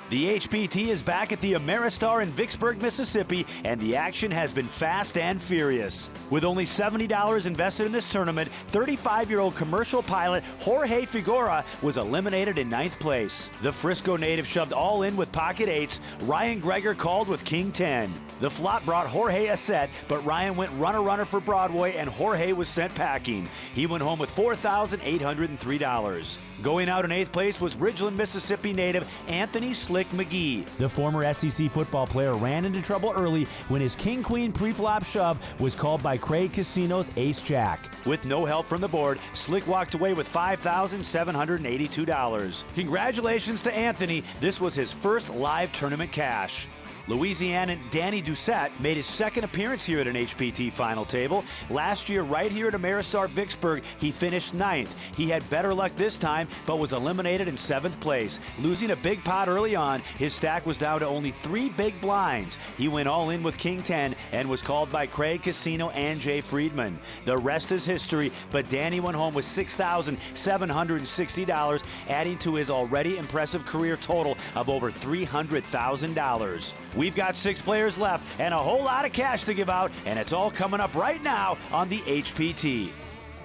The HPT is back at the Ameristar in Vicksburg, Mississippi, and the action has been fast and furious. With only $70 invested in this tournament, 35-year-old commercial pilot Jorge Figueroa was eliminated in 9th place. The Frisco native shoved all in with pocket 8s. Ryan Gregor called with King 10. The flop brought Jorge a set, but Ryan went runner-runner for Broadway, and Jorge was sent packing. He went home with $4,803. Going out in 8th place was Ridgeland, Mississippi native Anthony Slick McGee. The former SEC football player ran into trouble early when his king-queen pre-flop shove was called by Craig Casino's ace-jack. With no help from the board, Slick walked away with $5,782. Congratulations to Anthony. This was his first live tournament cash. Louisianan Danny Doucette made his second appearance here at an HPT final table. Last year, right here at Ameristar Vicksburg, he finished 9th. He had better luck this time, but was eliminated in 7th place. Losing a big pot early on, his stack was down to only 3 big blinds. He went all in with King 10 and was called by Craig Casino and Jay Friedman. The rest is history, but Danny went home with $6,760, adding to his already impressive career total of over $300,000. We've got 6 players left and a whole lot of cash to give out, and it's all coming up right now on the HPT.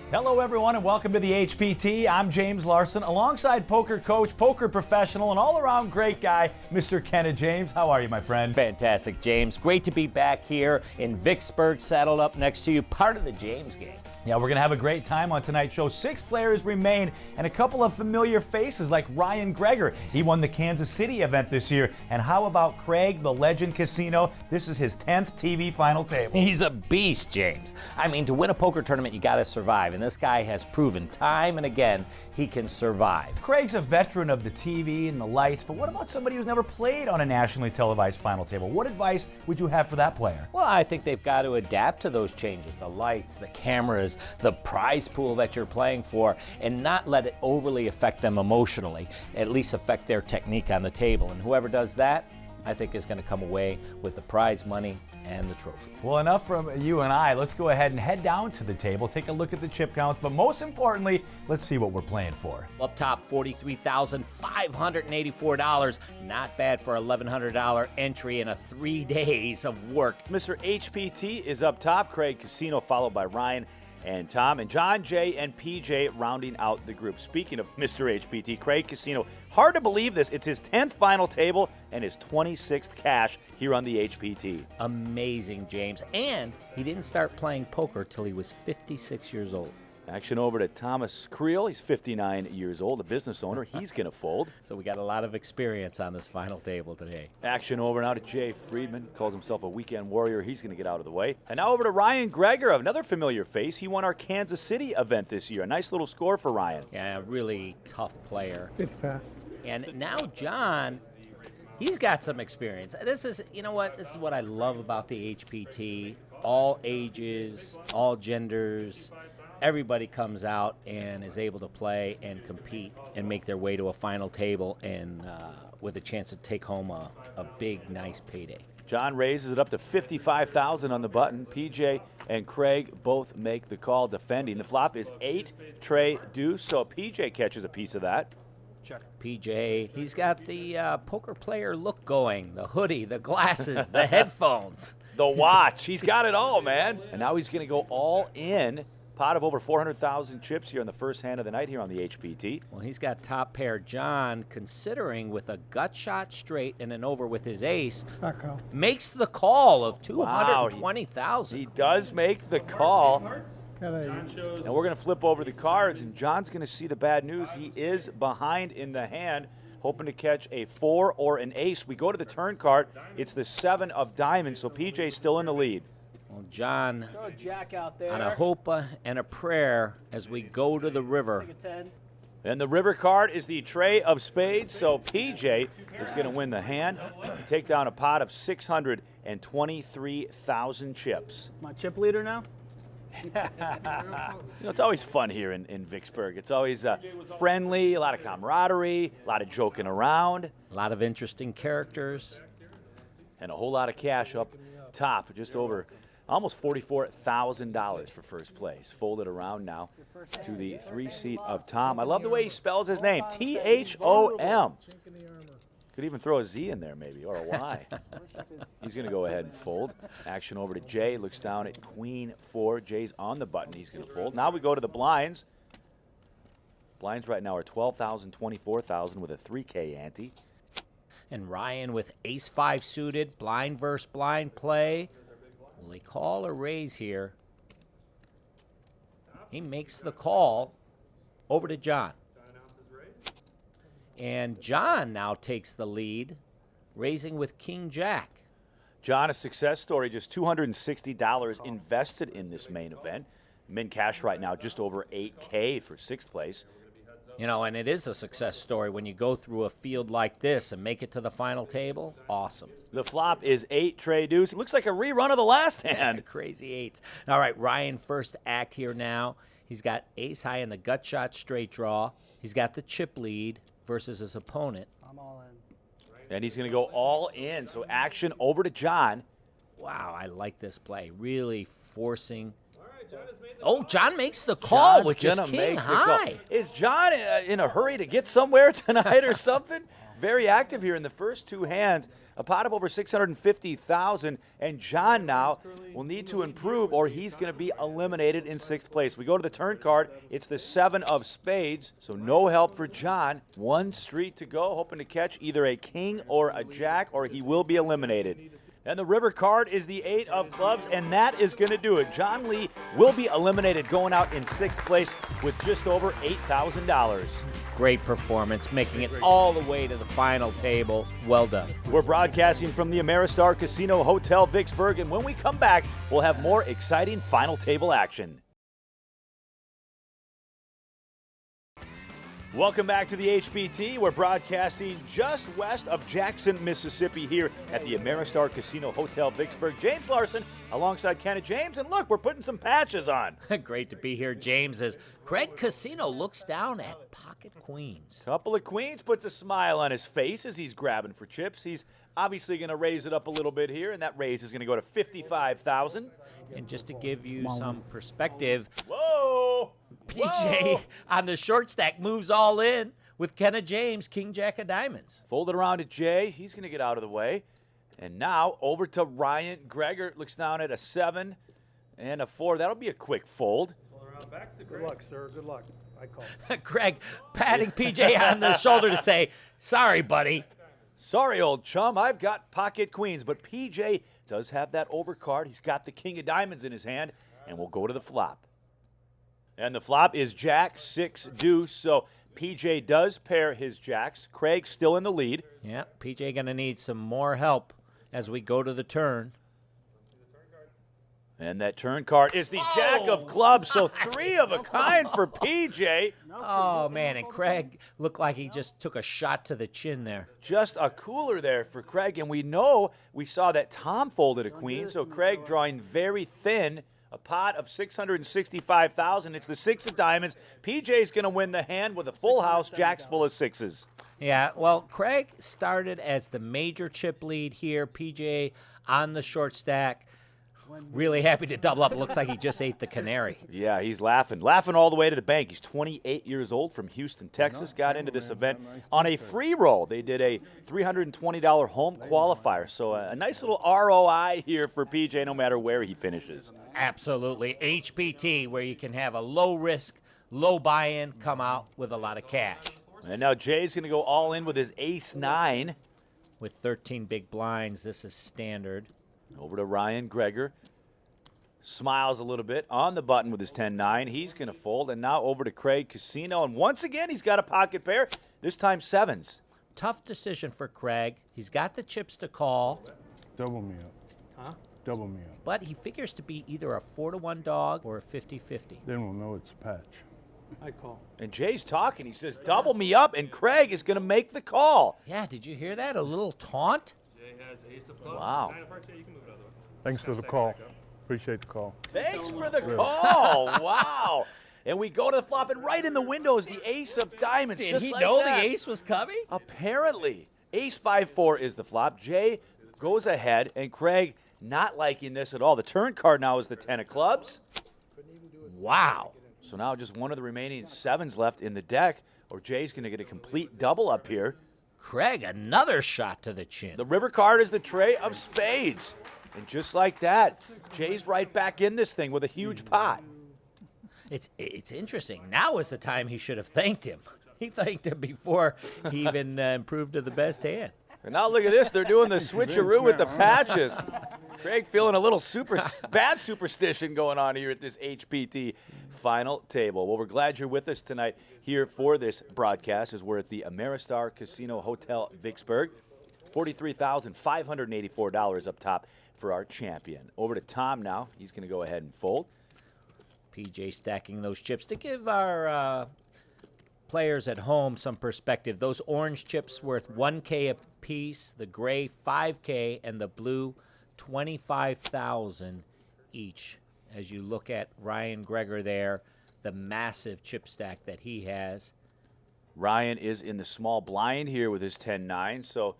Hello, everyone, and welcome to the HPT. I'm James Larson, alongside poker coach, poker professional, and all-around great guy, Mr. Kenneth James. How are you, my friend? Fantastic, James. Great to be back here in Vicksburg, saddled up next to you, part of the James game. Yeah, we're going to have a great time on tonight's show. 6 players remain and a couple of familiar faces like Ryan Gregor. He won the Kansas City event this year. And how about Craig, the Legend Casino? This is his 10th TV final table. He's a beast, James. I mean, to win a poker tournament, you got to survive. And this guy has proven time and again he can survive. Craig's a veteran of the TV and the lights, but what about somebody who's never played on a nationally televised final table? What advice would you have for that player? Well, I think they've got to adapt to those changes, the lights, the cameras, the prize pool that you're playing for, and not let it overly affect them emotionally, at least affect their technique on the table. And whoever does that, I think is going to come away with the prize money and the trophy. Well, enough from you and I. Let's go ahead and head down to the table, take a look at the chip counts, but most importantly, let's see what we're playing for. Up top, $43,584. Not bad for an $1,100 entry in a 3 days of work. Mr. HPT is up top. Craig Casino followed by Ryan and Tom, and John, Jay, and PJ rounding out the group. Speaking of Mr. HPT, Craig Casino, hard to believe this. It's his 10th final table and his 26th cash here on the HPT. Amazing, James. And he didn't start playing poker till he was 56 years old. Action over to Thomas Creel. He's 59 years old, a business owner. He's going to fold. So we got a lot of experience on this final table today. Action over now to Jay Friedman. Calls himself a weekend warrior. He's going to get out of the way. And now over to Ryan Gregor, another familiar face. He won our Kansas City event this year. A nice little score for Ryan. Yeah, a really tough player. Big fat. And now John, he's got some experience. This is, you know what? This is what I love about the HPT. All ages, all genders. Everybody comes out and is able to play and compete and make their way to a final table and with a chance to take home a big, nice payday. John raises it up to $55,000 on the button. PJ and Craig both make the call defending. The flop is 8 tray deuce, so PJ catches a piece of that. Check. PJ, he's got the poker player look going, the hoodie, the glasses, the headphones. The watch. He's got it all, man. And now he's going to go all in. Pot of over 400,000 chips here in the first hand of the night here on the HPT. Well, he's got top pair. John, considering with a gut shot straight and an over with his ace, makes the call of 220,000. He does make the call. And we're going to flip over the cards, and John's going to see the bad news. He is behind in the hand, hoping to catch a 4 or an ace. We go to the turn card. It's the 7 of diamonds, so PJ's still in the lead. Well, John, Jack out there. on a hope and a prayer as we go to the river. And the river card is the tray of spades, so PJ is going to win the hand and take down a pot of 623,000 chips. My chip leader now? It's always fun here in Vicksburg. It's always friendly, a lot of camaraderie, a lot of joking around. A lot of interesting characters. And a whole lot of cash up top, just over almost $44,000 for first place. Folded around now to the 3 seat of Tom. I love the way he spells his name, T-H-O-M. Could even throw a Z in there maybe, or a Y. He's going to go ahead and fold. Action over to Jay. Looks down at Queen 4. Jay's on the button. He's going to fold. Now we go to the blinds. Blinds right now are 12,000, 24,000 with a 3K ante. And Ryan with ace-5 suited, blind versus blind play. Will he call or raise here? He makes the call over to John. And John now takes the lead, raising with King Jack. John, a success story, just $260 invested in this main event. Min cash right now just over 8K for 6th place. You know, and it is a success story when you go through a field like this and make it to the final table. Awesome. The flop is 8 Trey Deuce. It looks like a rerun of the last hand. Crazy eights. All right, Ryan first act here now. He's got ace high in the gut shot straight draw. He's got the chip lead versus his opponent. I'm all in. And he's going to go all in. So action over to John. Wow, I like this play. Really forcing. Oh, John makes the call, John's which is gonna king make the high. call. Is John in a hurry to get somewhere tonight or something? Very active here in the first 2 hands. A pot of over 650,000, and John now will need to improve or he's going to be eliminated in 6th place. We go to the turn card. It's the 7 of spades, so no help for John. 1 street to go, hoping to catch either a king or a jack, or he will be eliminated. And the river card is the 8 of clubs, and that is going to do it. John Lee will be eliminated, going out in 6th place with just over $8,000. Great performance, making it all the way to the final table. Well done. We're broadcasting from the Ameristar Casino Hotel Vicksburg, and when we come back, we'll have more exciting final table action. Welcome back to the HBT. We're broadcasting just west of Jackson, Mississippi here at the Ameristar Casino Hotel Vicksburg. James Larson alongside Kenneth James, and look, we're putting some patches on. Great to be here, James, as Craig Casino looks down at pocket queens. Couple of queens, puts a smile on his face as he's grabbing for chips. He's obviously going to raise it up a little bit here, and that raise is going to go to $55,000. And just to give you some perspective, Whoa! PJ on the short stack moves all in with Kenneth James, King Jack of Diamonds. Fold it around to Jay. He's going to get out of the way. And now over to Ryan. Gregor looks down at a 7 and a 4. That'll be a quick fold. Good luck, sir. Good luck. I call. Greg patting PJ on the shoulder to say, sorry, buddy. Sorry, old chum. I've got pocket queens, but PJ does have that overcard. He's got the king of diamonds in his hand, and we'll go to the flop. And the flop is Jack 6 deuce, so PJ does pair his jacks. Craig's still in the lead. Yeah, PJ going to need some more help as we go to the turn. And that turn card is the Jack of clubs, so 3 of a kind for PJ. Oh, man, and Craig looked like he just took a shot to the chin there. Just a cooler there for Craig, and we saw that Tom folded a queen, so Craig drawing very thin. A pot of 665,000. It's the 6 of diamonds. PJ's going to win the hand with a full house. Jack's full of 6s. Yeah, well, Craig started as the major chip lead here. PJ on the short stack. Really happy to double up. It looks like he just ate the canary. Yeah, he's laughing all the way to the bank. He's 28 years old from Houston, Texas. Got into this event on a free roll. They did a $320 home qualifier. So a nice little ROI here for PJ no matter where he finishes. Absolutely. HPT, where you can have a low risk, low buy-in, come out with a lot of cash. And now Jay's going to go all in with his ace 9. With 13 big blinds, this is standard. Over to Ryan Gregor. Smiles a little bit on the button with his 10-9. He's going to fold. And now over to Craig Casino. And once again, he's got a pocket pair. This time 7s. Tough decision for Craig. He's got the chips to call. Double me up. Huh? Double me up. But he figures to be either a 4-1 dog or a 50-50. Then we'll know it's a patch. I call. And Jay's talking. He says, double me up. And Craig is going to make the call. Yeah, did you hear that? A little taunt? Wow. Thanks for the call. Appreciate the call. Thanks for the call. Wow. And we go to the flop, and right in the window is the ace of diamonds. Did just he like know that. the ace was coming? Apparently. Ace 5-4 is the flop. Jay goes ahead, and Craig not liking this at all. The turn card now is the 10 of clubs. Wow. So now just one of the remaining 7s left in the deck, or Jay's going to get a complete double up here. Craig, another shot to the chin. The river card is the tray of spades. And just like that, Jay's right back in this thing with a huge pot. It's interesting. Now is the time he should have thanked him. He thanked him before he even improved to the best hand. And now look at this. They're doing the switcheroo with the patches. Craig feeling a little bad superstition going on here at this HPT final table. Well, we're glad you're with us tonight here for this broadcast as we're at the Ameristar Casino Hotel Vicksburg. $43,584 up top for our champion. Over to Tom now. He's going to go ahead and fold. PJ stacking those chips to give our players at home some perspective. Those orange chips worth $1K a piece, the gray $5K, and the blue $25,000 each. As you look at Ryan Gregor there, the massive chip stack that he has. Ryan is in the small blind here with his 10-9, so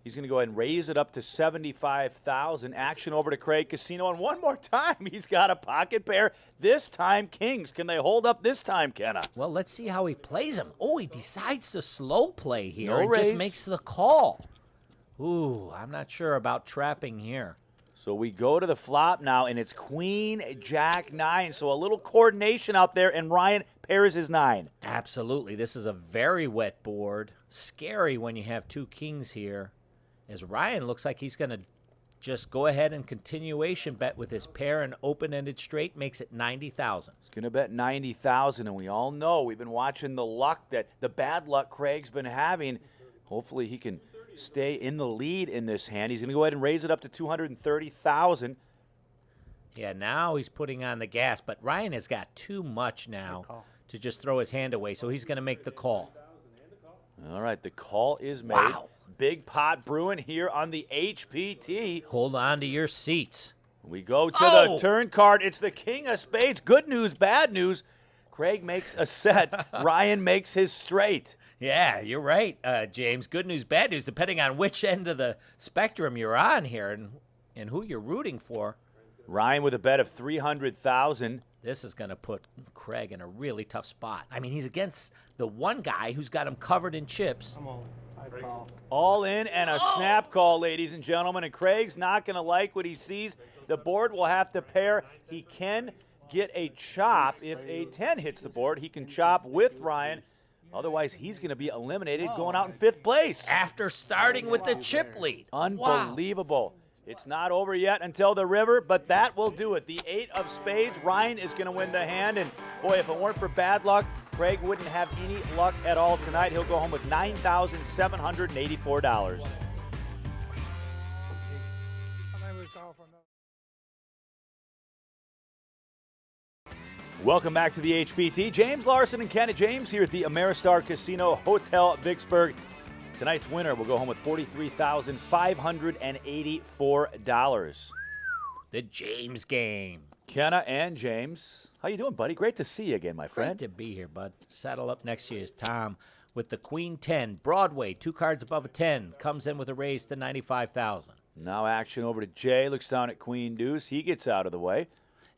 he's going to go ahead and raise it up to $75,000. Action over to Craig Casino, and one more time, he's got a pocket pair. This time, kings. Can they hold up this time, Kenna? Well, let's see how he plays them. Oh, he decides to slow play here No and raise. just makes the call. Ooh, I'm not sure about trapping here. So we go to the flop now, and it's Queen, Jack, 9. So a little coordination out there, and Ryan pairs his 9. Absolutely. This is a very wet board. Scary when you have two kings here. As Ryan looks like he's going to just go ahead and continuation bet with his pair and open-ended straight, makes it $90,000. He's going to bet $90,000, and we all know we've been watching the bad luck Craig's been having. Hopefully he can stay in the lead in this hand. He's going to go ahead and raise it up to $230,000. Yeah, now he's putting on the gas, but Ryan has got too much now to just throw his hand away, so he's going to make the call. All right, the call is made. Wow. Big pot brewing here on the HPT. Hold on to your seats. We go to the turn card. It's the king of spades. Good news, bad news. Craig makes a set. Ryan makes his straight. Yeah, you're right, James. Good news, bad news, depending on which end of the spectrum you're on here and who you're rooting for. Ryan with a bet of $300,000. This is going to put Craig in a really tough spot. I mean, he's against the one guy who's got him covered in chips. Come on. I call. All in and a snap call, ladies and gentlemen. And Craig's not going to like what he sees. The board will have to pair. He can get a chop. If a 10 hits the board, he can chop with Ryan. Otherwise, he's going to be eliminated going out in 5th place. After starting with the chip lead. Unbelievable. Wow. It's not over yet until the river, but that will do it. The 8 of spades, Ryan is going to win the hand. And, boy, if it weren't for bad luck, Craig wouldn't have any luck at all tonight. He'll go home with $9,784. Welcome back to the HPT. James Larson and Kenneth James here at the Ameristar Casino Hotel Vicksburg. Tonight's winner will go home with $43,584. The James game. Kenna and James. How you doing, buddy? Great to see you again, my friend. Great to be here, bud. Saddle up next to you is Tom with the Queen 10. Broadway, 2 cards above a 10. Comes in with a raise to $95,000. Now action over to Jay. Looks down at Queen Deuce. He gets out of the way.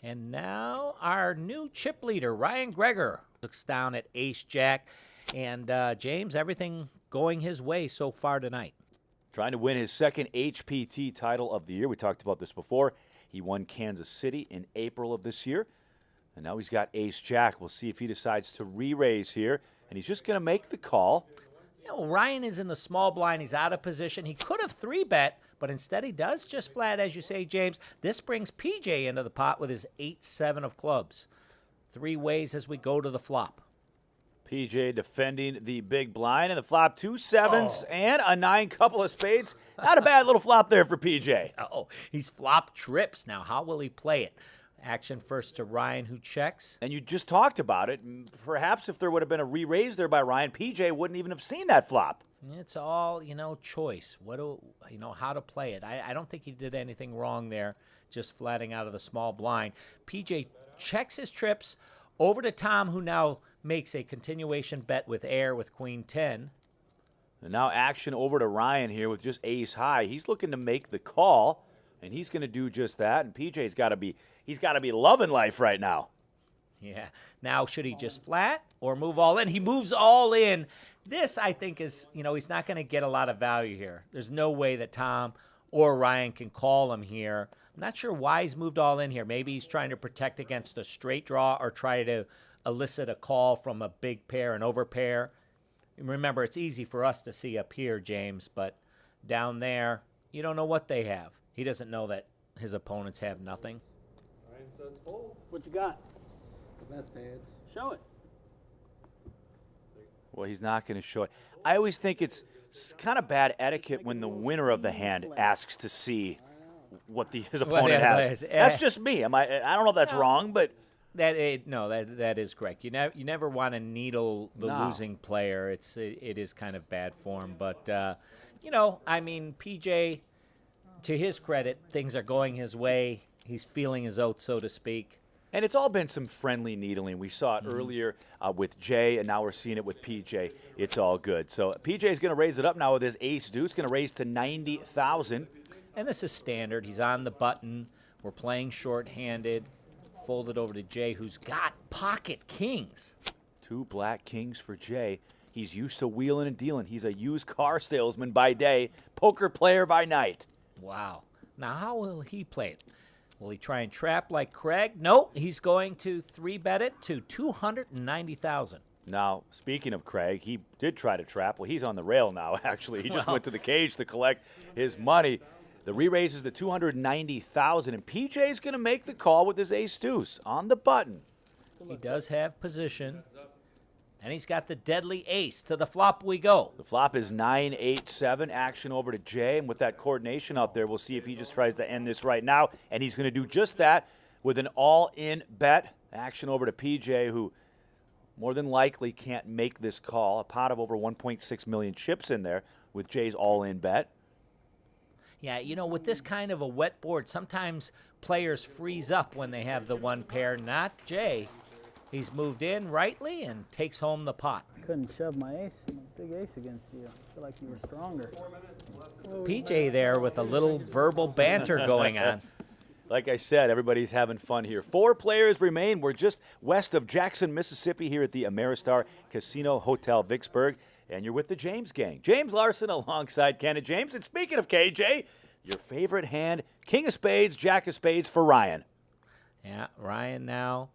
And now our new chip leader, Ryan Gregor, looks down at Ace Jack. And James, everything going his way so far tonight. Trying to win his second HPT title of the year. We talked about this before. He won Kansas City in April of this year. And now he's got Ace Jack. We'll see if he decides to re-raise here. And he's just going to make the call. You know, Ryan is in the small blind. He's out of position. He could have 3-bet, but instead he does just flat, as you say, James. This brings PJ into the pot with his 8-7 of clubs. 3 ways as we go to the flop. PJ defending the big blind, and the flop 2 7s and a 9 couple of spades. Not a bad little flop there for PJ. Oh, he's flop trips. Now, how will he play it? Action first to Ryan, who checks. And you just talked about it. Perhaps if there would have been a re-raise there by Ryan, PJ wouldn't even have seen that flop. It's all, choice. How to play it. I don't think he did anything wrong there, just flatting out of the small blind. PJ checks his trips over to Tom, who now makes a continuation bet with air with Queen 10. And now action over to Ryan here with just ace high. He's looking to make the call, and he's going to do just that. And PJ's got to be loving life right now. Yeah. Now, should he just flat or move all in? He moves all in. This, I think, is, he's not going to get a lot of value here. There's no way that Tom or Ryan can call him here. I'm not sure why he's moved all in here. Maybe he's trying to protect against a straight draw or try to elicit a call from a big pair, an overpair. Remember, it's easy for us to see up here, James, but down there, you don't know what they have. He doesn't know that his opponents have nothing. Ryan says fold. What you got? The best hand. Show it. Well, he's not going to show it. I always think it's kind of bad etiquette when the winner of the hand asks to see what his opponent has. That's just me. I don't know if that's wrong, but that is correct. You never want to needle the losing player. It is kind of bad form. But PJ, to his credit, things are going his way. He's feeling his oats, so to speak. And it's all been some friendly needling. We saw it earlier with Jay, and now we're seeing it with PJ. It's all good. So PJ's going to raise it up now with his ace deuce, going to raise to 90,000. And this is standard. He's on the button. We're playing short-handed. Folded over to Jay, who's got pocket kings. 2 black kings for Jay. He's used to wheeling and dealing. He's a used car salesman by day, poker player by night. Wow. Now, how will he play it? Will he try and trap like Craig? No, he's going to 3-bet it to 290,000. Now, speaking of Craig, he did try to trap. Well, he's on the rail now, actually. He just went to the cage to collect his money. The re-raises to 290,000, and PJ's going to make the call with his ace-deuce on the button. He does have position, and he's got the deadly ace. To the flop we go. The flop is 9-8-7. Action over to Jay, and with that coordination out there, we'll see if he just tries to end this right now, and he's going to do just that with an all-in bet. Action over to PJ, who more than likely can't make this call. A pot of over 1.6 million chips in there with Jay's all-in bet. Yeah, with this kind of a wet board, sometimes players freeze up when they have the one pair. Not Jay. He's moved in rightly and takes home the pot. Couldn't shove my big ace against you. I feel like you were stronger. PJ there with a little verbal banter going on. Like I said, everybody's having fun here. 4 players remain. We're just west of Jackson, Mississippi here at the Ameristar Casino Hotel Vicksburg. And you're with the James gang. James Larson alongside Ken and James. And speaking of KJ, your favorite hand, King of Spades, Jack of Spades for Ryan. Yeah, Ryan now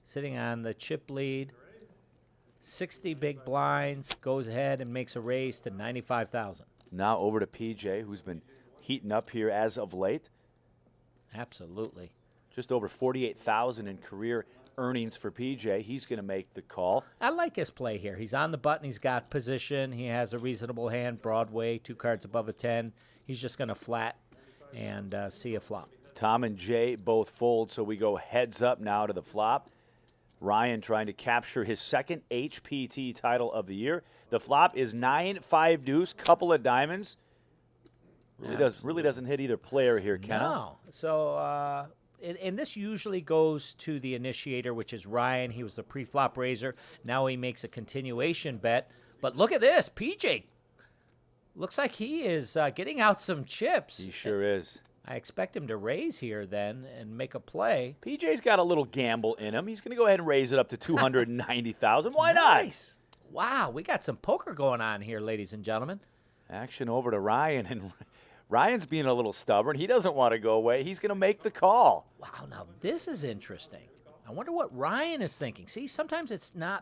sitting on the chip lead. 60 big blinds, goes ahead and makes a raise to 95,000. Now over to PJ, who's been heating up here as of late. Absolutely. Just over 48,000 in career earnings for PJ. He's going to make the call. I like his play here. He's on the button. He's got position. He has a reasonable hand, Broadway, 2 cards above a 10. He's just going to flat and see a flop. Tom and Jay both fold, so we go heads up now to the flop. Ryan trying to capture his second HPT title of the year. The flop is 9-5 deuce, couple of diamonds. Really doesn't hit either player here, Ken. No. So, and this usually goes to the initiator, which is Ryan. He was the pre-flop raiser. Now he makes a continuation bet. But look at this. PJ looks like he is getting out some chips. He sure is. I expect him to raise here then and make a play. PJ's got a little gamble in him. He's going to go ahead and raise it up to 290,000. Why Nice. Wow, we got some poker going on here, ladies and gentlemen. not? Action over to Ryan, and Ryan's being a little stubborn. He doesn't want to go away. He's going to make the call. Wow, now this is interesting. I wonder what Ryan is thinking. See, sometimes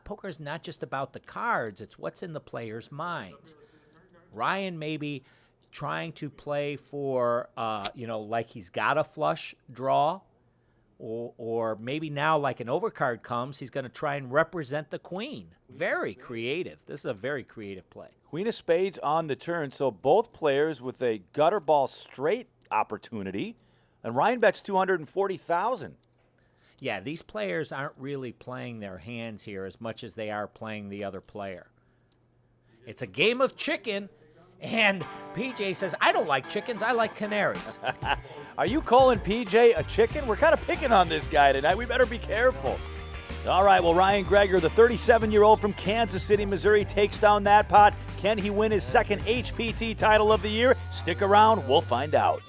poker is not just about the cards. It's what's in the player's minds. Ryan maybe trying to play for, like he's got a flush draw, or maybe now like an overcard comes, he's going to try and represent the queen. Very creative. This is a very creative play. Queen of Spades on the turn, so both players with a gutter ball straight opportunity, and Ryan bets 240,000. Yeah, these players aren't really playing their hands here as much as they are playing the other player. It's a game of chicken, and PJ says, I don't like chickens, I like canaries. Are you calling PJ a chicken? We're kind of picking on this guy tonight. We better be careful. All right, well, Ryan Gregor, the 37-year-old from Kansas City, Missouri, takes down that pot. Can he win his second HPT title of the year? Stick around. We'll find out.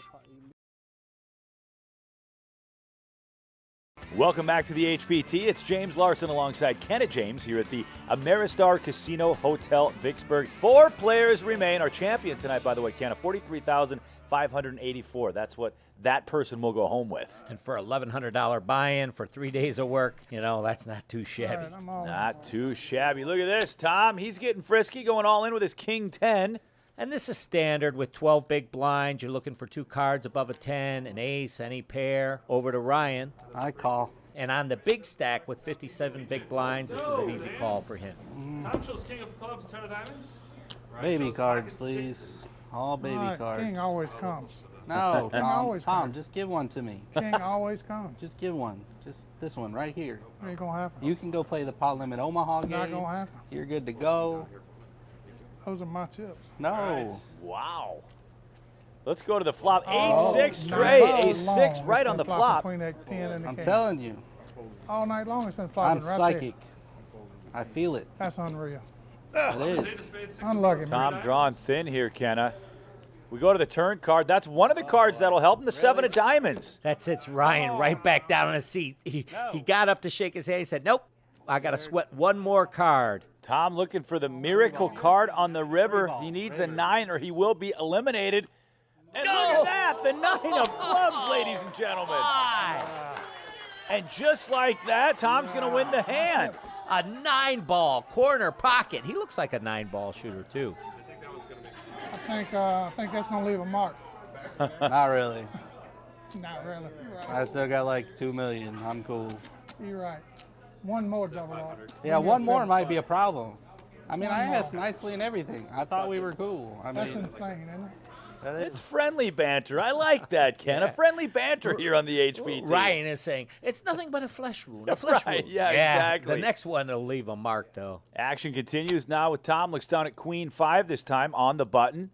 Welcome back to the HPT. It's James Larson alongside Kenneth James here at the Ameristar Casino Hotel Vicksburg. 4 players remain. Our champion tonight, by the way, Kenneth, $43,584. That's what that person will go home with. And for $1,100 buy-in for 3 days of work, that's not too shabby. Not too shabby. Look at this, Tom. He's getting frisky, going all in with his King 10. And this is standard with 12 big blinds. You're looking for 2 cards above a 10, an ace, any pair. Over to Ryan. I call. And on the big stack with 57 big blinds, this is an easy call for him. Tom shows king of clubs, 10 of diamonds. Baby cards, please. All baby cards. King always comes. No, King always Tom, comes. just give one to me. King always comes. Just give one. Just this one right here. Ain't gonna happen. You can go play the Pot Limit Omaha game. Not gonna happen. You're good to go. Those are my chips. No. Wow. Let's go to the flop. All 8-6 straight. night A6 long, right it's on the been flop. flopping between that 10 and the I'm king. telling you. All night long it's been I'm flopping right psychic. I feel it. there. That's unreal. It is. Unlucky, man. Tom drawing thin here, Kenna. We go to the turn card. That's one of the cards that'll help him, the 7 of diamonds. That sits Ryan right back down on his seat. He got up to shake his hand. He said, nope, I got to sweat one more card. Tom looking for the miracle card on the river. He needs a 9 or he will be eliminated. And look at that, the 9 of clubs, ladies and gentlemen. And just like that, Tom's going to win the hand. A 9-ball corner pocket. He looks like a 9-ball shooter, too. I think that's gonna leave a mark. Not really. Not really. You're right. I still got like 2 million. I'm cool. You're right. One more double up. Yeah, one more might be a problem. I mean, One I more. asked nicely and everything. I thought we were cool. I That's mean, insane, isn't it? that It's is. friendly banter. I like that, Ken. A friendly banter here on the HPT. Ryan is saying, it's nothing but a flesh wound. A flesh Right, wound. yeah, exactly. The next one will leave a mark, though. Action continues now with Tom. Looks down at Queen 5 this time on the button.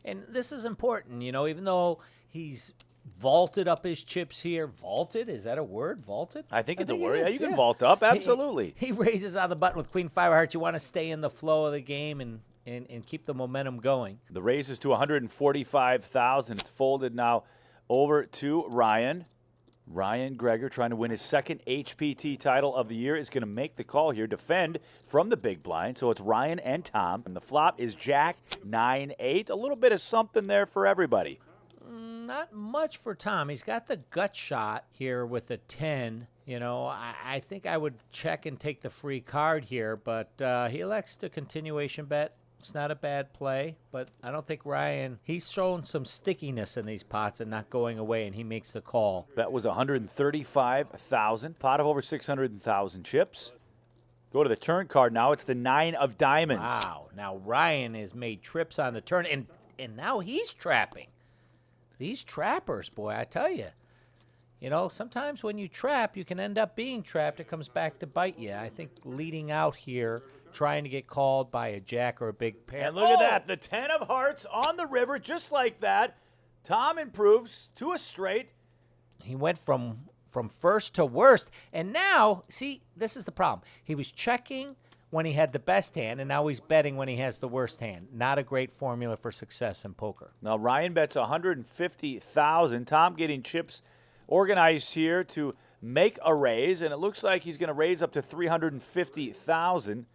And this is important, even though he's vaulted up his chips here. Vaulted? Is that a word? Vaulted? I think it's a it word. is, Yeah, you can yeah. vault up. Absolutely. He raises on the button with Queen 5 of hearts. You want to stay in the flow of the game and keep the momentum going. The raise is to 145,000. It's folded now over to Ryan. Ryan Gregor, trying to win his second HPT title of the year, is going to make the call here, defend from the big blind. So it's Ryan and Tom. And the flop is Jack 9-8. A little bit of something there for everybody. Not much for Tom. He's got the gut shot here with a 10. I think I would check and take the free card here, but he elects to continuation bet. It's not a bad play, but I don't think Ryan, he's shown some stickiness in these pots and not going away, and he makes the call. That was 135,000. Pot of over 600,000 chips. Go to the turn card now. It's the 9 of diamonds. Wow. Now Ryan has made trips on the turn, and now he's trapping. These trappers, boy, I tell you. Sometimes when you trap, you can end up being trapped. It comes back to bite you. I think leading out here, trying to get called by a jack or a big pair. And look at that. The 10 of hearts on the river, just like that. Tom improves to a straight. He went from first to worst. And now, see, this is the problem. He was checking when he had the best hand, and now he's betting when he has the worst hand. Not a great formula for success in poker. Now, Ryan bets 150,000. Tom getting chips organized here to make a raise, and it looks like he's going to raise up to 350,000.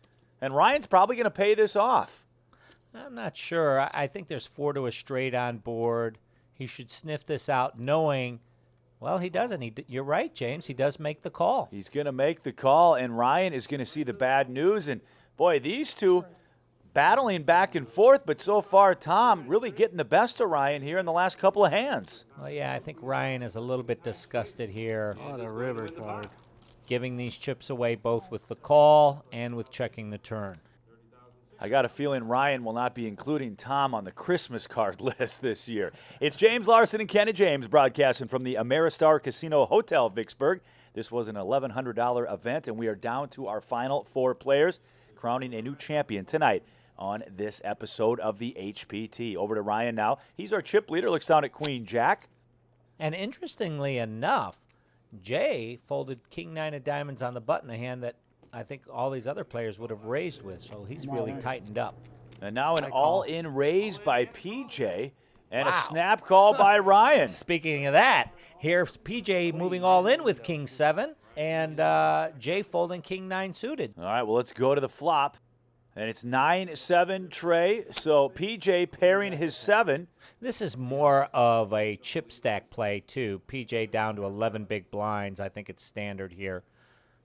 And Ryan's probably going to pay this off. I'm not sure. I think there's 4 to a straight on board. He should sniff this out knowing, well, he doesn't. You're right, James. He does make the call. He's going to make the call, and Ryan is going to see the bad news. And, boy, these two battling back and forth, but so far Tom really getting the best of Ryan here in the last couple of hands. Well, yeah, I think Ryan is a little bit disgusted here, What a river card. giving these chips away both with the call and with checking the turn. I got a feeling Ryan will not be including Tom on the Christmas card list this year. It's James Larson and Kenny James broadcasting from the Ameristar Casino Hotel Vicksburg. This was an $1,100 event, and we are down to our final 4 players, crowning a new champion tonight on this episode of the HPT. Over to Ryan now. He's our chip leader. Looks down at Queen Jack. And interestingly enough, Jay folded King 9 of diamonds on the button, a hand that I think all these other players would have raised with, so he's really tightened up. And now an all-in raise by PJ. And Wow. a snap call by Ryan. Speaking of that, here's PJ moving all in with King 7 and Jay folding King 9 suited. All right, well, let's go to the flop. And it's 9-7 Trey. So PJ pairing his 7. This is more of a chip stack play, too. PJ down to 11 big blinds. I think it's standard here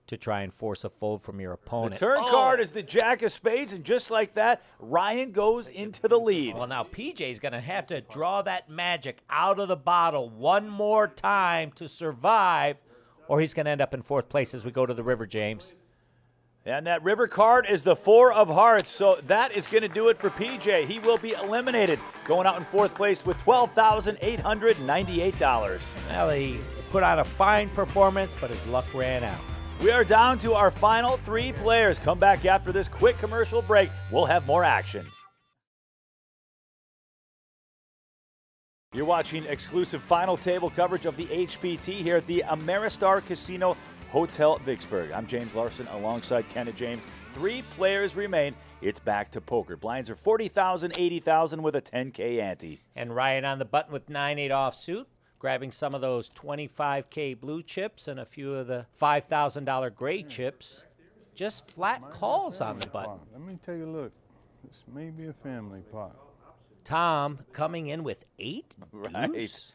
to try and force a fold from your The opponent. turn card is the Jack of Spades, and just like that, Ryan goes into the lead. Well, now PJ's going to have to draw that magic out of the bottle one more time to survive, or he's going to end up in 4th place as we go to the river, James. And that river card is the 4 of hearts, so that is going to do it for PJ. He will be eliminated, going out in 4th place with $12,898. Well, he put on a fine performance, but his luck ran out. We are down to our final 3 players. Come back after this quick commercial break. We'll have more action. You're watching exclusive final table coverage of the HPT here at the Ameristar Casino Hotel Vicksburg. I'm James Larson alongside Kenneth James. 3 players remain. It's back to poker. Blinds are 40,000, 80,000 with a 10K ante. And Ryan on the button with 9-8 offsuit, grabbing some of those 25K blue chips and a few of the $5,000 gray chips. Just flat calls on the button. Let me take a look. This may be a family pot. Tom coming in with 8 Right. deuce.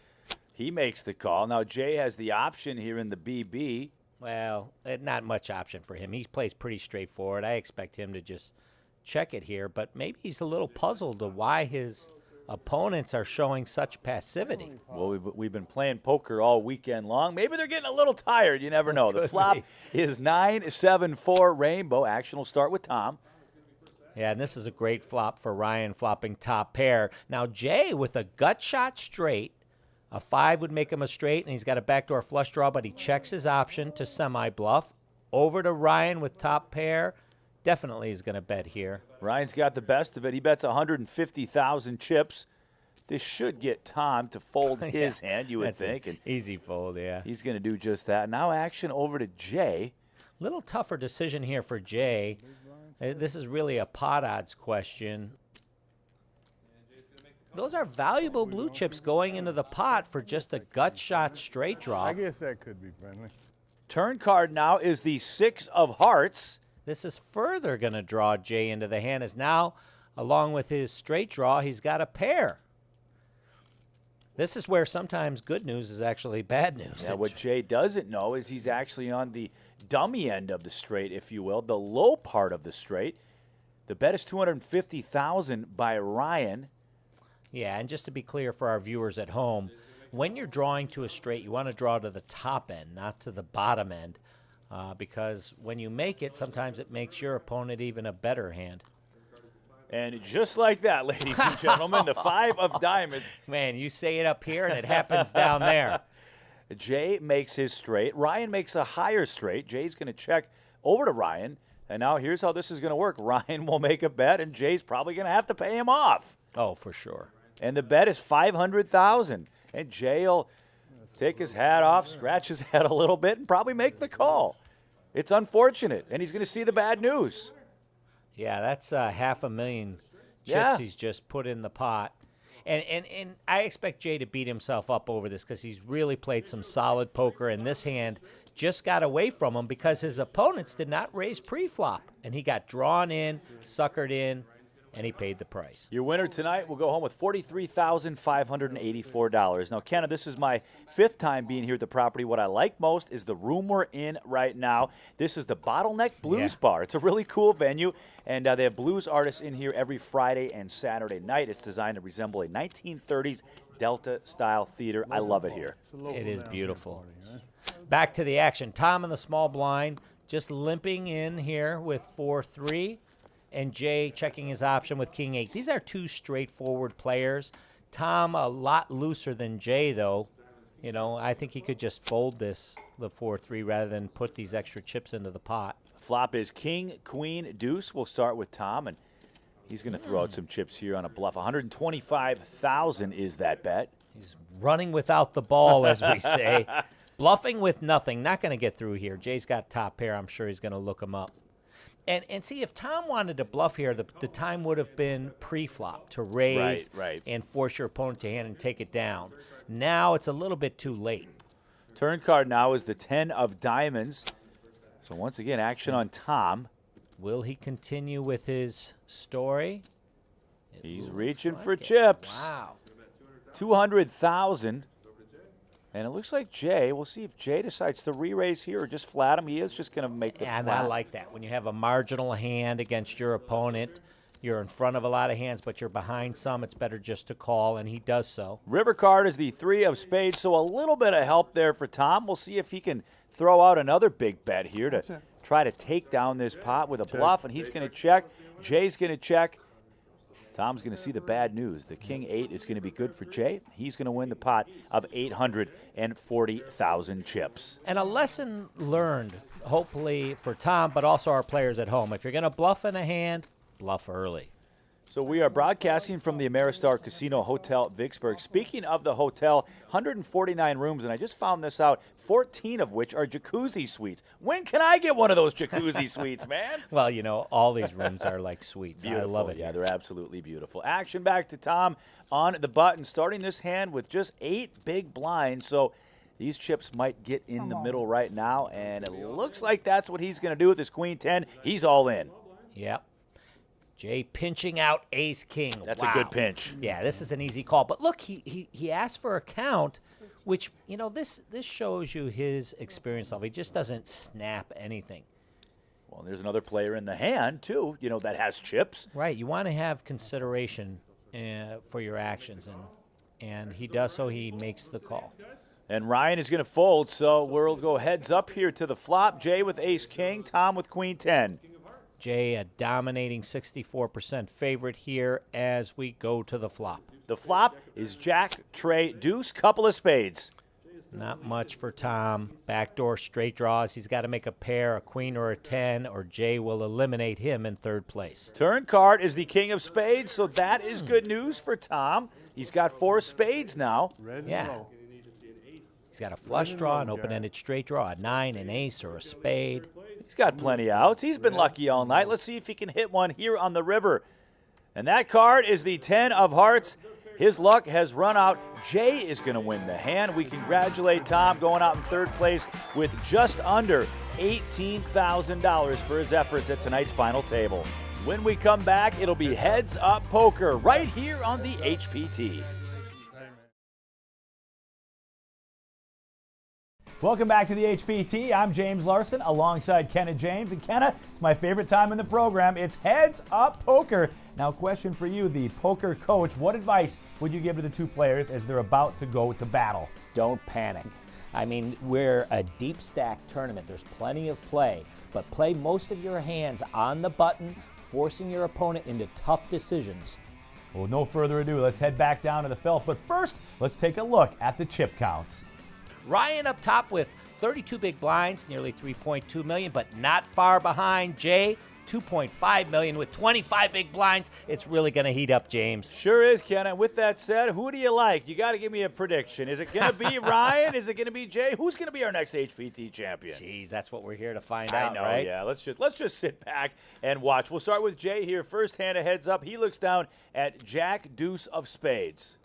He makes the call. Now Jay has the option here in the BB. Well, not much option for him. He plays pretty straightforward. I expect him to just check it here, but maybe he's a little puzzled to why his opponents are showing such passivity. Well, we've been playing poker all weekend long. Maybe they're getting a little tired. You never know. The flop is 9-7-4 rainbow. Action will start with Tom. Yeah, and this is a great flop for Ryan, flopping top pair. Now, Jay with a gut shot straight. A 5 would make him a straight, and he's got a backdoor flush draw, but he checks his option to semi-bluff. Over to Ryan with top pair. Definitely is going to bet here. Ryan's got the best of it. He bets 150,000 chips. This should get Tom to fold his hand, you would That's think. an And easy fold, yeah. he's going to do just that. Now action over to Jay. Little tougher decision here for Jay. This is really a pot odds question. Those are valuable blue chips going into the pot for just a gut shot straight draw. I guess that could be friendly. Turn card now is the 6 of hearts. This is further going to draw Jay into the hand, as now, along with his straight draw, he's got a pair. This is where sometimes good news is actually bad news. Yeah, what Jay doesn't know is he's actually on the dummy end of the straight, if you will, the low part of the straight. The bet is 250,000 by Ryan. Yeah, and just to be clear for our viewers at home, when you're drawing to a straight, you want to draw to the top end, not to the bottom end, because when you make it, sometimes it makes your opponent even a better hand. And just like that, ladies and gentlemen, the 5 of diamonds. Man, you say it up here, and it happens down there. Jay makes his straight. Ryan makes a higher straight. Jay's going to check over to Ryan. And now here's how this is going to work. Ryan will make a bet, and Jay's probably going to have to pay him off. Oh, for sure. And the bet is 500,000. And Jay will take his hat off, scratch his head a little bit, and probably make the call. It's unfortunate, and he's going to see the bad news. Yeah, that's 500,000 chips Yeah. he's just put in the pot. And I expect Jay to beat himself up over this because he's really played some solid poker, and this hand just got away from him because his opponents did not raise pre-flop. And he got drawn in, suckered in, and he paid the price. Your winner tonight will go home with $43,584. Now, Kenna, this is my 5th time being here at the property. What I like most is the room we're in right now. This is the Bottleneck Blues Bar. It's a really cool venue, and they have blues artists in here every Friday and Saturday night. It's designed to resemble a 1930s Delta-style theater. I love it here. It is beautiful. Back to the action. Tom in the small blind, just limping in here with 4-3. And Jay checking his option with King 8. These are two straightforward players. Tom a lot looser than Jay, though. You know, I think he could just fold the 4-3 rather than put these extra chips into the pot. Flop is King, Queen, Deuce. We'll start with Tom, and he's going to throw out some chips here on a bluff. 125,000 is that bet. He's running without the ball, as we say. Bluffing with nothing. Not going to get through here. Jay's got top pair. I'm sure he's going to look him up. And see, if Tom wanted to bluff here, the time would have been pre-flop to raise Right. and force your opponent to hand and take it down. Now it's a little bit too late. Turn card now is the 10 of diamonds. So once again, action on Tom. Will he continue with his story? He's reaching Like for it. chips. Wow. 200,000. And it looks like Jay, we'll see if Jay decides to re-raise here or just flat him. He is just going to make the And flat. I like that. When you have a marginal hand against your opponent, you're in front of a lot of hands, but you're behind some, it's better just to call, and he does so. River card is the 3 of spades, so a little bit of help there for Tom. We'll see if he can throw out another big bet here to try to take down this pot with a bluff, and he's going to check. Jay's going to check. Tom's going to see the bad news. The king 8 is going to be good for Jay. He's going to win the pot of 840,000 chips. And a lesson learned, hopefully, for Tom, but also our players at home. If you're going to bluff in a hand, bluff early. So we are broadcasting from the Ameristar Casino Hotel Vicksburg. Speaking of the hotel, 149 rooms, and I just found this out, 14 of which are jacuzzi suites. When can I get one of those jacuzzi suites, man? Well, you know, all these rooms are like suites. Beautiful. I love it. Yeah, here. they're absolutely beautiful. Action back to Tom on the button, starting this hand with just 8 big blinds. So these chips might get in the middle right now, and it looks like that's what he's going to do with his queen 10. He's all in. Yep. Jay pinching out ace king. That's Wow. a good pinch. Yeah, this is an easy call. But look, he asked for a count, which, you know, this shows you his experience level. He just doesn't snap anything. Well, there's another player in the hand, too, that has chips. Right. You want to have consideration for your actions, and he does so. He makes the call. And Ryan is going to fold, so we'll go heads up here to the flop. Jay with ace king, Tom with queen 10. Jay, a dominating 64% favorite here as we go to the flop. The flop is jack, trey, deuce, couple of spades. Not much for Tom. Backdoor straight draws. He's got to make a pair, a queen or a 10, or Jay will eliminate him in third place. Turn card is the king of spades, so that is good news for Tom. He's got 4 spades now. Yeah. He's got a flush draw, an open-ended straight draw, a 9, an ace, or a spade. He's got plenty of outs. He's been lucky all night. Let's see if he can hit one here on the river. And that card is the 10 of hearts. His luck has run out. Jay is going to win the hand. We congratulate Tom going out in third place with just under $18,000 for his efforts at tonight's final table. When we come back, it'll be Heads Up Poker right here on the HPT. Welcome back to the HPT. I'm James Larson alongside Kenna James. And Kenna, it's my favorite time in the program. It's Heads Up Poker. Now, question for you, the poker coach. What advice would you give to the two players as they're about to go to battle? Don't panic. I mean, we're a deep stack tournament. There's plenty of play, but play most of your hands on the button, forcing your opponent into tough decisions. Well, with no further ado, let's head back down to the felt. But first, let's take a look at the chip counts. Ryan up top with 32 big blinds, nearly 3.2 million, but not far behind. Jay, 2.5 million with 25 big blinds. It's really going to heat up, James. Sure is, Ken. And with that said, who do you like? You got to give me a prediction. Is it going to be Ryan? Is it going to be Jay? Who's going to be our next HPT champion? Jeez, that's what we're here to find I out, know, right? yeah. Let's just sit back and watch. We'll start with Jay here. First hand, a heads up. He looks down at Jack Deuce of spades.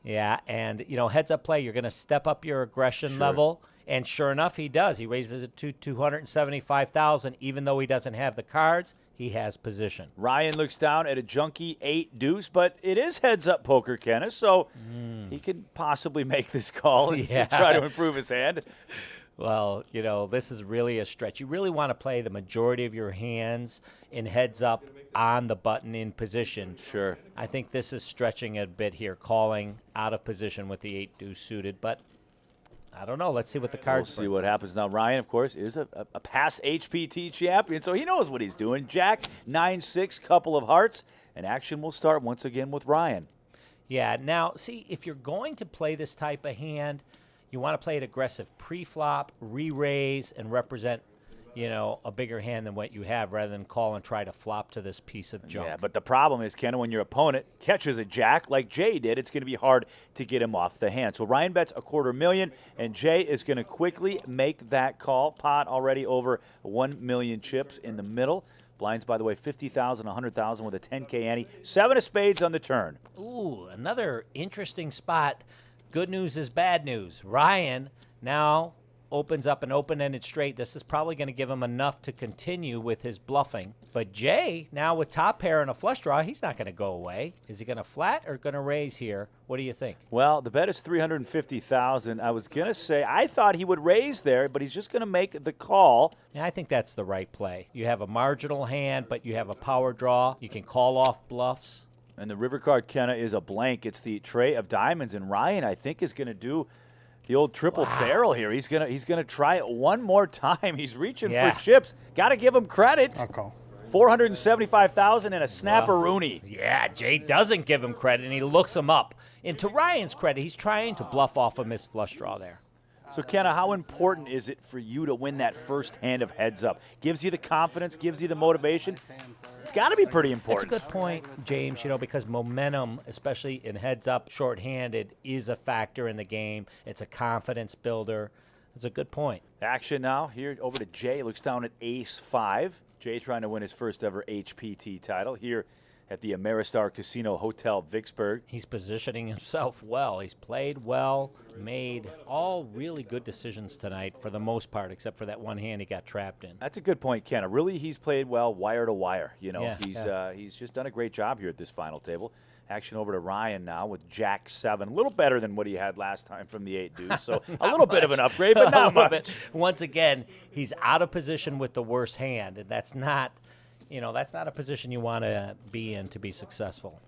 Yeah, and, you know, heads up play, you're going to step up your aggression level. And sure enough, he does. He raises it to 275,000. Even though he doesn't have the cards, he has position. Ryan looks down at a junky 8 deuce, but it is heads up poker, Kenneth, so he can possibly make this call and try to improve his hand. Well, you know, this is really a stretch. You really want to play the majority of your hands in heads up on the button in position. Sure. I think this is stretching a bit here, calling out of position with the 8 deuce suited, but I don't know. Let's see what the cards We'll see what happens. Now, Ryan, of course, is a past HPT champion, so he knows what he's doing. Jack, 9-6, couple of hearts, and action will start once again with Ryan. Yeah, now, see, if you're going to play this type of hand, you want to play it aggressive pre-flop, re-raise, and represent, a bigger hand than what you have rather than call and try to flop to this piece of junk. Yeah, but the problem is, Ken, when your opponent catches a jack like Jay did, it's going to be hard to get him off the hand. So Ryan bets $250,000, and Jay is going to quickly make that call. Pot already over 1 million chips in the middle. Blinds, by the way, 50,000, 100,000 with a 10K ante. 7 of spades on the turn. Ooh, another interesting spot. Good news is bad news. Ryan now opens up an open-ended straight. This is probably going to give him enough to continue with his bluffing. But Jay, now with top pair and a flush draw, he's not going to go away. Is he going to flat or going to raise here? What do you think? Well, the bet is 350,000. I was going to say, I thought he would raise there, but he's just going to make the call. Yeah, I think that's the right play. You have a marginal hand, but you have a power draw. You can call off bluffs. And the river card, Kenna, is a blank. It's the tray of diamonds, and Ryan, I think, is going to do the old triple barrel here. He's gonna try it one more time. He's reaching for chips. Got to give him credit. I'll call. 475,000 and a snapperoonie. Yeah, Jay doesn't give him credit, and he looks him up. And to Ryan's credit, he's trying to bluff off a missed flush draw there. So, Kenna, how important is it for you to win that first hand of heads up? Gives you the confidence, gives you the motivation. It's got to be pretty important. That's a good point, James, because momentum, especially in heads up, shorthanded, is a factor in the game. It's a confidence builder. It's a good point. Action now here over to Jay. Looks down at ace-5. Jay trying to win his first ever HPT title here at the Ameristar Casino Hotel Vicksburg. He's positioning himself well. He's played well, made all really good decisions tonight for the most part, except for that one hand he got trapped in. That's a good point, Kenna. Really, he's played well wire to wire. Yeah, He's just done a great job here at this final table. Action over to Ryan now with Jack 7. A little better than what he had last time from the 8 deuce. So a little bit of an upgrade, but not much. Once again, he's out of position with the worst hand, and that's not a position you want to be in to be successful.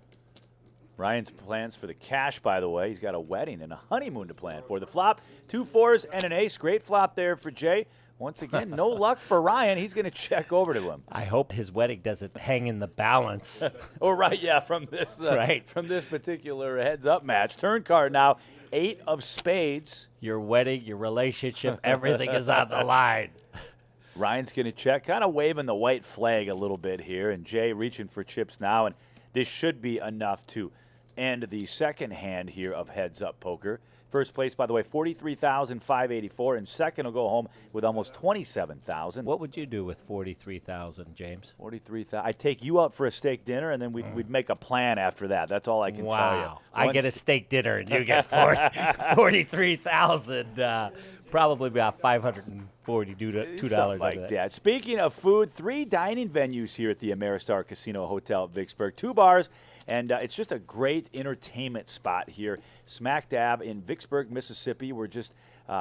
Ryan's plans for the cash, by the way. He's got a wedding and a honeymoon to plan for. The flop, 2 4s and an ace. Great flop there for Jay. Once again, no luck for Ryan. He's going to check over to him. I hope his wedding doesn't hang in the balance. From this particular heads-up match. Turn card now, 8 of spades. Your wedding, your relationship, everything is on the line. Ryan's going to check, kind of waving the white flag a little bit here, and Jay reaching for chips now, and this should be enough to end the second hand here of heads-up poker. First place, by the way, 43,584, and second will go home with almost 27,000. What would you do with 43,000, James? 43,000. I'd take you out for a steak dinner, and then we'd make a plan after that. That's all I can tell you. I get a steak dinner, and you get 43,000. Probably about $542 Something like that. Speaking of food, 3 dining venues here at the Ameristar Casino Hotel Vicksburg. 2 bars, and it's just a great entertainment spot here. Smack dab in Vicksburg, Mississippi. We're just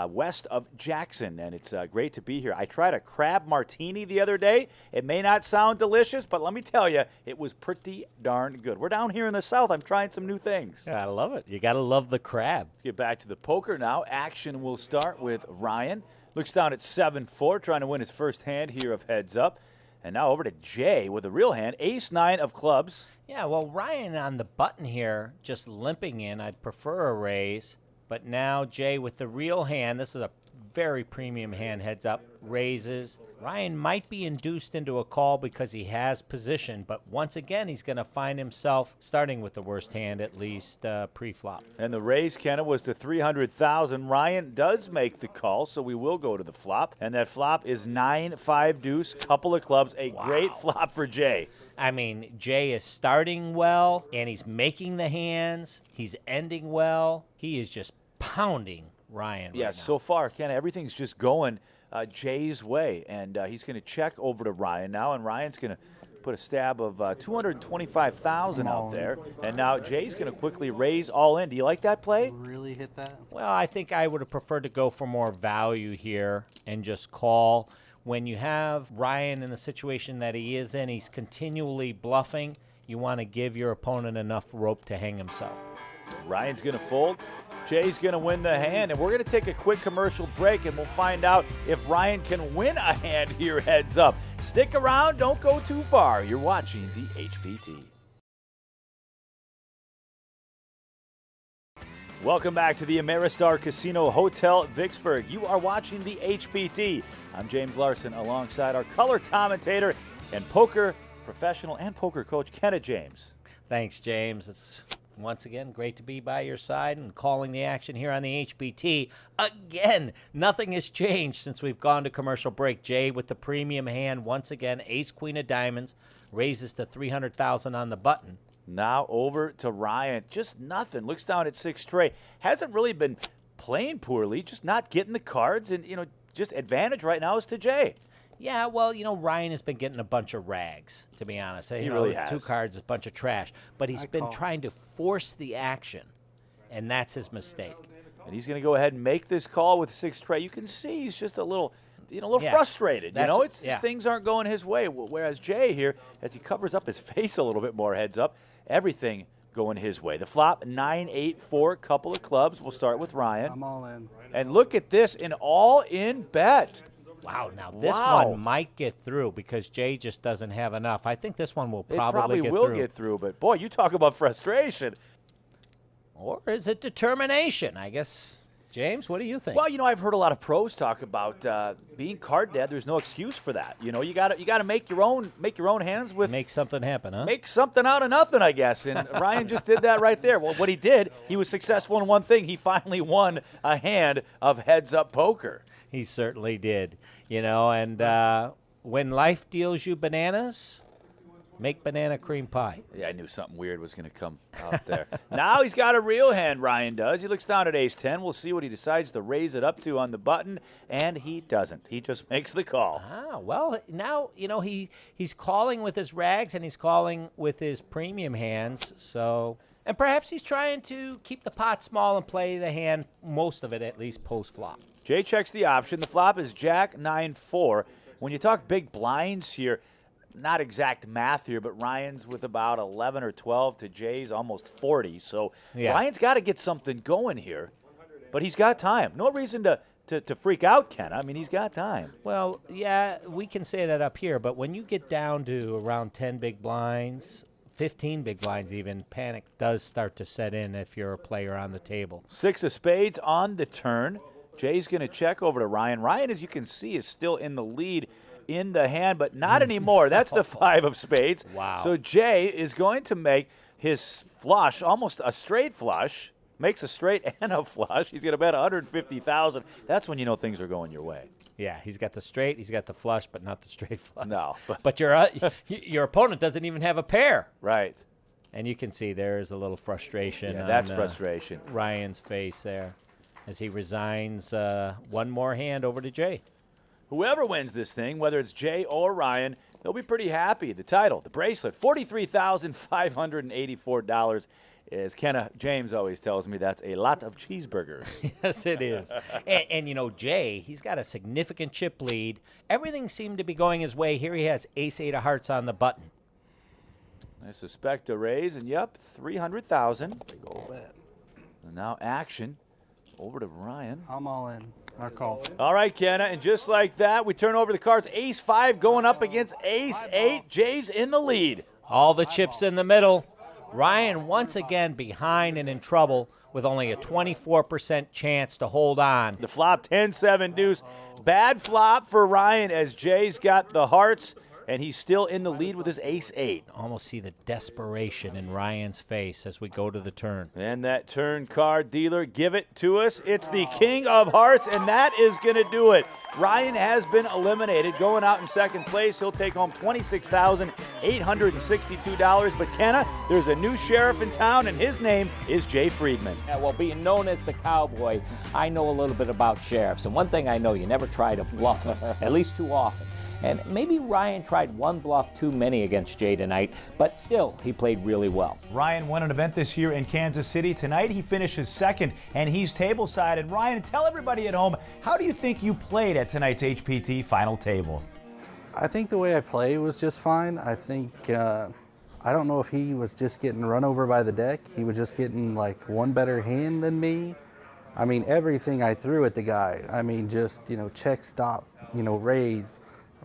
west of Jackson, and it's great to be here. I tried a crab martini the other day. It may not sound delicious, but let me tell you, it was pretty darn good. We're down here in the South. I'm trying some new things. Yeah, I love it. You got to love the crab. Let's get back to the poker now. Action will start with Ryan. Looks down at 7-4, trying to win his first hand here of heads up. And now over to Jay with a real hand, ace-9 of clubs. Yeah, well, Ryan on the button here, just limping in. I'd prefer a raise. But now Jay with the real hand, this is a very premium hand, heads up, raises. Ryan might be induced into a call because he has position, but once again, he's going to find himself starting with the worst hand, at least pre-flop. And the raise, Kenna, was to 300,000. Ryan does make the call, so we will go to the flop. And that flop is 9-5 deuce, couple of clubs. A great flop for Jay. I mean, Jay is starting well, and he's making the hands. He's ending well. He is just pounding Ryan right now. So far, Kenna, everything's just going Jay's way. And he's going to check over to Ryan now, and Ryan's going to put a stab of 225,000 out there. And now Jay's going to quickly raise all in. Do you like that play? Really hit that? Well, I think I would have preferred to go for more value here and just call. When you have Ryan in the situation that he is in, he's continually bluffing. You want to give your opponent enough rope to hang himself. Ryan's going to fold. Jay's going to win the hand, and we're going to take a quick commercial break, and we'll find out if Ryan can win a hand here heads up. Stick around. Don't go too far. You're watching the HPT. Welcome back to the Ameristar Casino Hotel Vicksburg. You are watching the HPT. I'm James Larson alongside our color commentator and poker professional and poker coach, Kenneth James. Thanks, James. It's once again great to be by your side and calling the action here on the HPT. Again, nothing has changed since we've gone to commercial break. Jay with the premium hand once again, ace queen of diamonds, raises to $300,000 on the button. Now over to Ryan. Just nothing. Looks down at 6 straight. Hasn't really been playing poorly, just not getting the cards. And, just advantage right now is to Jay. Yeah, well, Ryan has been getting a bunch of rags, to be honest. He really has. 2 cards is a bunch of trash. But he's been trying to force the action, and that's his mistake. And he's going to go ahead and make this call with 6 straight. You can see he's just a little frustrated. Things aren't going his way. Whereas Jay here, as he covers up his face a little bit more, heads up, everything going his way. The flop, 9-8-4, couple of clubs. We'll start with Ryan. I'm all in. And look at this, an all-in bet. Wow, now this one might get through because Jay just doesn't have enough. I think this one will probably get through. Get through, but boy, you talk about frustration. Or is it determination? I guess. James, what do you think? Well, I've heard a lot of pros talk about being card dead. There's no excuse for that. You got to make your own hands with. Make something happen, huh? Make something out of nothing, I guess. And Ryan just did that right there. Well, what he did, he was successful in one thing. He finally won a hand of heads-up poker. He certainly did. And when life deals you bananas, make banana cream pie. Yeah, I knew something weird was going to come out there. Now he's got a real hand, Ryan does. He looks down at ace-10. We'll see what he decides to raise it up to on the button, and he doesn't. He just makes the call. Well, now, he's calling with his rags and he's calling with his premium hands, so... And perhaps he's trying to keep the pot small and play the hand, most of it at least, post-flop. Jay checks the option. The flop is Jack 9-4. When you talk big blinds here, not exact math here, but Ryan's with about 11 or 12 to Jay's almost 40. So Ryan's got to get something going here, but he's got time. No reason to freak out, Ken. I mean, he's got time. Well, yeah, we can say that up here, but when you get down to around 10 big blinds, 15 big blinds even, panic does start to set in if you're a player on the table. 6 of spades on the turn. Jay's going to check over to Ryan. Ryan, as you can see, is still in the lead in the hand, but not anymore. That's the 5 of spades. Wow. So Jay is going to make his flush, almost a straight flush, makes a straight and a flush. He's going to bet $150,000. That's when you know things are going your way. Yeah, he's got the straight, he's got the flush, but not the straight flush. No. But your opponent doesn't even have a pair. Right. And you can see there is a little frustration on that's frustration. Ryan's face there as he resigns one more hand over to Jay. Whoever wins this thing, whether it's Jay or Ryan, they'll be pretty happy. The title, the bracelet, $43,584. As Kenna James always tells me, that's a lot of cheeseburgers. Yes, it is. and Jay, he's got a significant chip lead. Everything seemed to be going his way. Here he has ace-8 of hearts on the button. I suspect a raise, and yep, $300,000. Big old bet. And now action over to Ryan. I'm all in. Our call. All right, Kenna, and just like that, we turn over the cards. Ace-5 going up against ace-8. Jay's in the lead. All the chips in the middle. Ryan once again behind and in trouble with only a 24% chance to hold on. The flop, 10-7 deuce. Bad flop for Ryan as Jay's got the hearts, and he's still in the lead with his ace-8. Almost see the desperation in Ryan's face as we go to the turn. And that turn card dealer, give it to us. It's the king of hearts, and that is going to do it. Ryan has been eliminated. Going out in second place, he'll take home $26,862. But Kenna, there's a new sheriff in town, and his name is Jay Friedman. Yeah, well, being known as the cowboy, I know a little bit about sheriffs. And one thing I know, you never try to bluff them, at least too often. And maybe Ryan tried one bluff too many against Jay tonight, but still, he played really well. Ryan won an event this year in Kansas City. Tonight, he finishes second, and he's tableside. And Ryan, tell everybody at home, how do you think you played at tonight's HPT final table? I think the way I played was just fine. I think, I don't know if he was just getting run over by the deck. He was just getting like one better hand than me. I mean, everything I threw at the guy. I mean, just, check, stop, raise.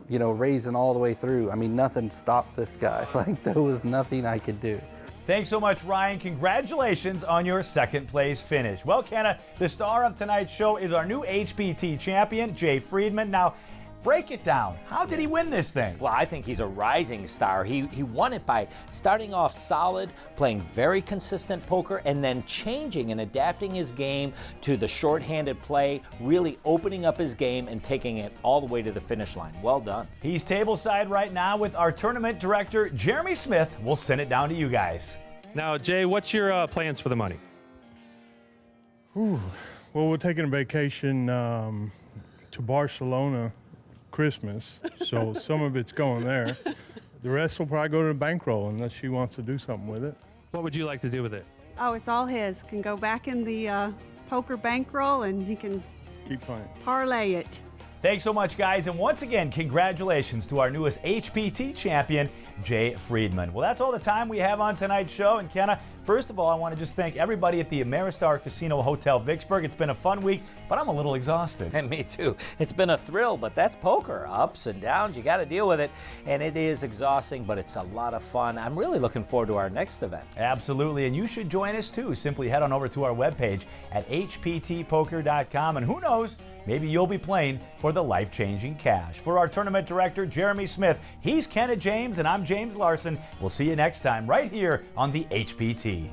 Raising all the way through. I mean, nothing stopped this guy. Like, there was nothing I could do. Thanks so much, Ryan. Congratulations on your second place finish. Well, Kenna, the star of tonight's show is our new HPT champion, Jay Friedman. Now, break it down. How did he win this thing? Well, I think he's a rising star. He won it by starting off solid, playing very consistent poker, and then changing and adapting his game to the shorthanded play, really opening up his game and taking it all the way to the finish line. Well done. He's tableside right now with our tournament director, Jeremy Smith. We'll send it down to you guys. Now, Jay, what's your plans for the money? Well, we're taking a vacation to Barcelona Christmas, so some of it's going there. The rest will probably go to the bankroll unless she wants to do something with it. What would you like to do with it? Oh, it's all his. Can go back in the poker bankroll and he can Keep playing. parlay it. Thanks so much, guys. And once again, congratulations to our newest HPT champion, Jay Friedman. Well, that's all the time we have on tonight's show. And Kenna, first of all, I want to just thank everybody at the Ameristar Casino Hotel Vicksburg. It's been a fun week, but I'm a little exhausted. And me too. It's been a thrill, but that's poker. Ups and downs, you got to deal with it. And it is exhausting, but it's a lot of fun. I'm really looking forward to our next event. Absolutely, and you should join us too. Simply head on over to our webpage at hptpoker.com, and who knows, maybe you'll be playing for the life-changing cash. For our tournament director, Jeremy Smith, he's Kenna James, and I'm James Larson. We'll see you next time right here on the HPT.